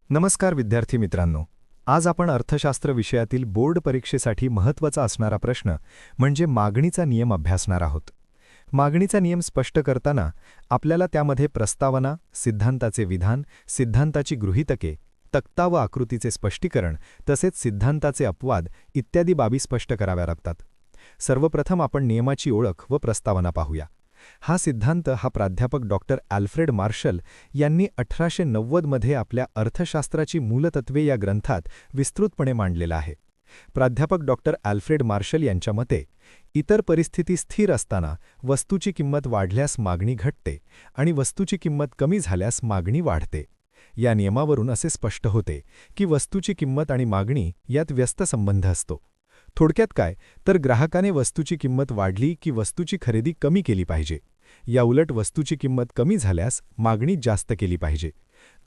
नमस्कार विद्यार्थी मित्रांनो. आज आपण अर्थशास्त्र विषयातील बोर्ड परीक्षेसाठी महत्त्वाचा असणारा प्रश्न म्हणजे मागणीचा नियम अभ्यासणार आहोत. मागणीचा नियम स्पष्ट करताना आपल्याला त्यामध्ये प्रस्तावना, सिद्धांताचे विधान, सिद्धांताची गृहीतके, तक्ता व आकृतीचे स्पष्टीकरण तसेच सिद्धांताचे अपवाद इत्यादी बाबी स्पष्ट कराव्या लागतात. सर्वप्रथम आपण नियमाची ओळख व प्रस्तावना पाहूया. हा सिद्धांत प्राध्यापक डॉक्टर अल्फ्रेड मार्शल यांनी 1890 मध्ये आपल्या अर्थशास्त्राची मूलतत्वे या ग्रंथात विस्तृतपणे मांडलेला आहे. प्राध्यापक डॉक्टर अल्फ्रेड मार्शल यांच्या मते इतर परिस्थिती स्थिर असताना वस्तूची किंमत वाढल्यास मागणी घटते आणि वस्तूची किंमत कमी झाल्यास मागणी वाढते. या नियमावरून असे स्पष्ट होते की वस्तूची किंमत आणि मागणी यात व्यस्त संबंध असतो. थोडक्यात काय तर ग्राहकाने वस्तूची किंमत वाढली की वस्तूची खरेदी कमी केली पाहिजे. या उलट वस्तूची किंमत कमी झाल्यास मागणी जास्त केली पाहिजे.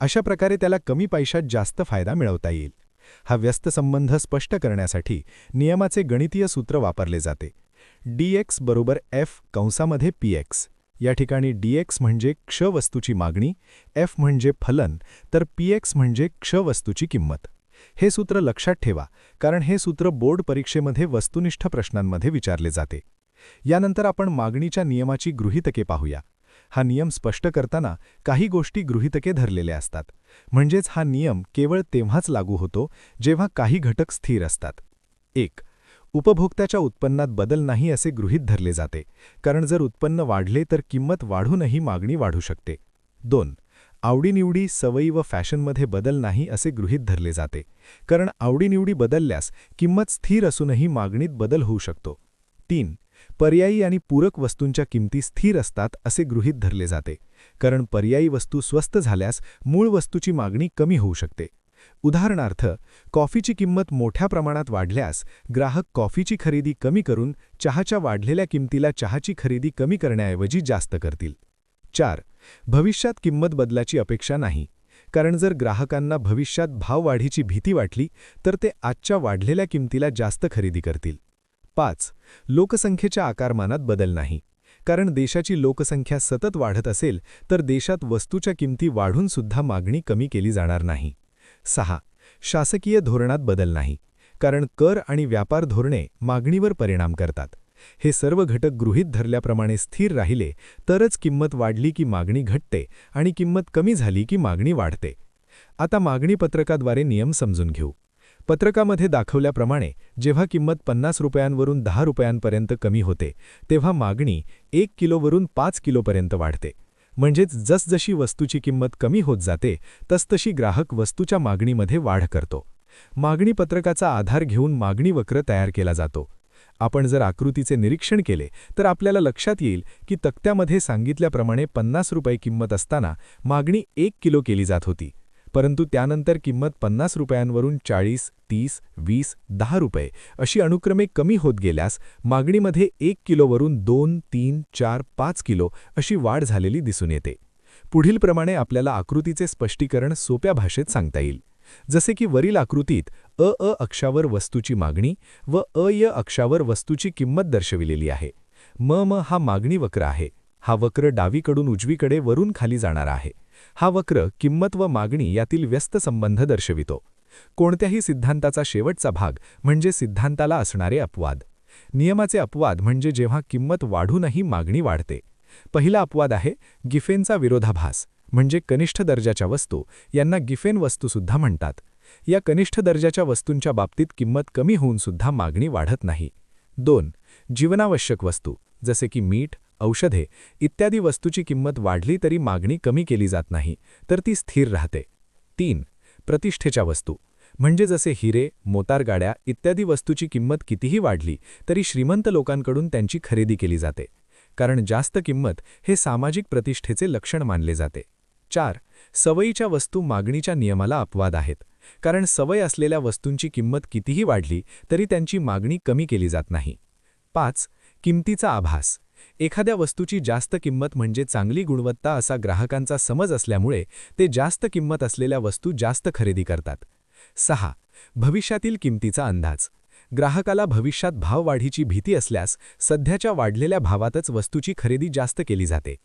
अशा प्रकारे त्याला कमी पैशात जास्त फायदा मिळवता येईल. हा व्यस्त संबंध स्पष्ट करण्यासाठी नियमाचे गणितीय सूत्र वापरले जाते. dx बरोबर f कंसामध्ये px. या ठिकाणी dx म्हणजे क्ष वस्तूची मागणी, f म्हणजे फलन, तर px म्हणजे क्ष वस्तूची किंमत. हे सूत्र लक्षात ठेवा, कारण हे सूत्र बोर्ड परीक्षेमध्ये वस्तुनिष्ठ प्रश्नांमध्ये विचारले जाते. यानंतर आपण मागणीच्या नियमाची गृहीतके पाहूया. हा नियम स्पष्ट करताना काही गोष्टी गृहीतके धरलेल्या असतात. म्हणजेच हा नियम केवळ तेव्हाच लागू होतो जेव्हा काही घटक स्थिर असतात. 1. उपभोक्त्याच्या उत्पन्नात बदल नाही असे गृहीत धरले जाते, कारण जर उत्पन्न वाढले तर किंमत वाढूनही मागणी वाढू शकते. 2. आवडीनिवडी, सवयी व फॅशनमध्ये बदल नाही असे गृहीत धरले जाते, कारण आवडीनिवडी बदलल्यास किंमत स्थिर असूनही मागणीत बदल होऊ शकतो. 3. पर्यायी आणि पूरक वस्तूंच्या किमती स्थिर असतात असे गृहीत धरले जाते, कारण पर्यायी वस्तू स्वस्त झाल्यास मूळ वस्तूची मागणी कमी होऊ शकते. उदाहरणार्थ, कॉफीची किंमत मोठ्या प्रमाणात वाढल्यास ग्राहक कॉफीची खरेदी कमी करून चहाच्या वाढलेल्या किमतीला चहाची खरेदी कमी करण्याऐवजी जास्त करतील. 4. भविष्यात किंमत बदलाची अपेक्षा नाही, कारण जर ग्राहकांना भविष्यात भाववाढीची भीती वाटली तर ते आजच्या वाढलेल्या किमतीला जास्त खरेदी करतील. 5. लोकसंख्येच्या आकारमानात बदल नाही, कारण देशाची लोकसंख्या सतत वाढत असेल तर देशात वस्तूच्या किमती वाढूनसुद्धा मागणी कमी केली जाणार नाही. 6. शासकीय धोरणात बदल नाही, कारण कर आणि व्यापार धोरणे मागणीवर परिणाम करतात. हे सर्व घटक गृहीत धरल्याप्रमाणे स्थिर राहिले तरच किंमत वाढली की मागणी घटते आणि किंमत कमी झाली की मागणी वाढते. आता मागणी पत्रकाद्वारे नियम समजून घेऊ. पत्रकामध्ये दाखवल्याप्रमाणे जेव्हा किंमत 50 रुपयांवरून 10 रुपयांपर्यंत कमी होते तेव्हा मागणी 1 किलोवरून 5 किलोपर्यंत वाढते. म्हणजेच जसजशी वस्तूची किंमत कमी होत जाते तसतशी ग्राहक वस्तूच्या मागणीमध्ये वाढ करतो. मागणी पत्रकाचा आधार घेऊन मागणी वक्र तयार केला जातो. आपण जर आकृतीचे निरीक्षण केले तर आपल्याला लक्षात येईल की तक्त्यामध्ये सांगितल्याप्रमाणे 50 रुपये किंमत असताना मागणी 1 किलो केली जात होती, परंतु त्यानंतर किंमत 50 रुपयांवरून 40, 30, 20, 10 रुपये अशी अनुक्रमे कमी होत गेल्यास मागणीमध्ये 1 किलोवरून 2, 3, 4, 5 किलो अशी वाढ झालेली दिसून येते. पुढीलप्रमाणे आपल्याला आकृतीचे स्पष्टीकरण सोप्या भाषेत सांगता येईल. जसे की वरील आकृतीत अ अक्षावर वस्तूची मागणी व य अक्षावर वस्तूची किंमत दर्शविलेली आहे. म हा मागणी वक्र आहे. हा वक्र डावीकडून उजवीकडे वरून खाली जाणारा आहे. हा वक्र किंमत व मागणी यातील व्यस्त संबंध दर्शवितो. कोणत्याही सिद्धांताचा शेवटचा भाग म्हणजे सिद्धांताला असणारे अपवाद. नियमाचे अपवाद म्हणजे जेव्हा किंमत वाढूनही मागणी वाढते. पहिला अपवाद आहे गिफेनचा विरोधाभास, म्हणजे कनिष्ठ दर्जाच्या वस्तू यांना गिफेन वस्तूसुद्धा म्हणतात. या कनिष्ठ दर्जाच्या वस्तूंच्या बाबतीत किंमत कमी होऊनसुद्धा मागणी वाढत नाही. 2. जीवनावश्यक वस्तू जसे की मीठ, औषधे इत्यादी वस्तूची किंमत वाढली तरी मागणी कमी केली जात नाही, तर ती स्थिर राहते. 3. प्रतिष्ठेच्या वस्तू म्हणजे जसे हिरे, मोटारगाड्या इत्यादी वस्तूची किंमत कितीही वाढली तरी श्रीमंत लोकांकडून त्यांची खरेदी केली जाते, कारण जास्त किंमत हे सामाजिक प्रतिष्ठेचे लक्षण मानले जाते. 4. सवयीच्या वस्तू मागणीच्या नियमाला अपवाद आहेत, कारण सवय असलेल्या वस्तूंची किंमत कितीही वाढली तरी त्यांची मागणी कमी केली जात नाही. 5. किमतीचा आभास एखाद्या वस्तूची जास्त किंमत म्हणजे चांगली गुणवत्ता असा ग्राहकांचा समज असल्यामुळे ते जास्त किंमत असलेल्या वस्तू जास्त खरेदी करतात. 6. भविष्यातील किमतीचा अंदाज ग्राहकाला भविष्यात भाववाढीची भीती असल्यास सध्याच्या वाढलेल्या भावातच वस्तूची खरेदी जास्त केली जाते.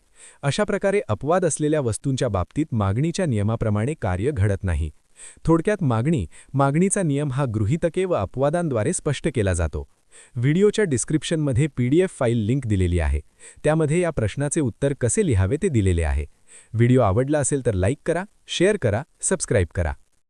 अशा प्रकारे अपवाद असलेल्या वस्तूंच्या बाबतीत मागणीच्या नियमाप्रमाणे कार्य घडत नाही. थोडक्यात मागणीचा नियम हा गृहीतके व अपवादांद्वारे स्पष्ट केला जातो. व्हिडिओच्या डिस्क्रिप्शनमध्ये PDF फाईल लिंक दिलेली आहे. त्यामध्ये या प्रश्नाचे उत्तर कसे लिहावे ते दिलेले आहे. व्हिडिओ आवडला असेल तर लाईक करा, शेअर करा, सबस्क्राईब करा.